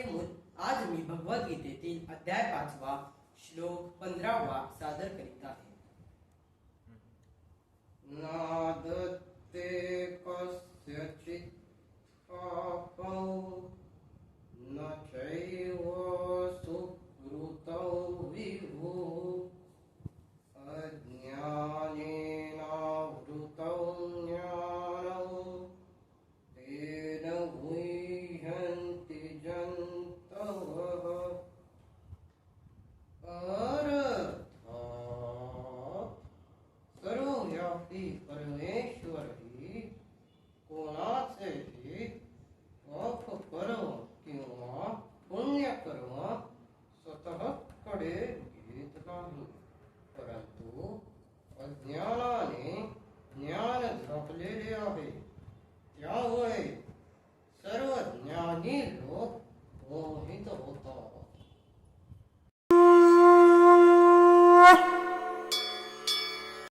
आज मी भगवद्गीतेतील अध्याय 5 श्लोक 15 सादर करीत आहे. नादत्ते कस्यचित् पापौ न चैव सुकृतौ विभो अज्ञानेनावृतौ ज्ञानं तेन गुह्यन्ति जन्तवः. सर्वव्यापी परमेश्वर ही कोणाचेही पाप कर्म किंवा पुण्य कर्म स्वतःकडे घेत नाही, परंतु अज्ञानाने ज्ञान झाकलेले आहे, त्यामुळे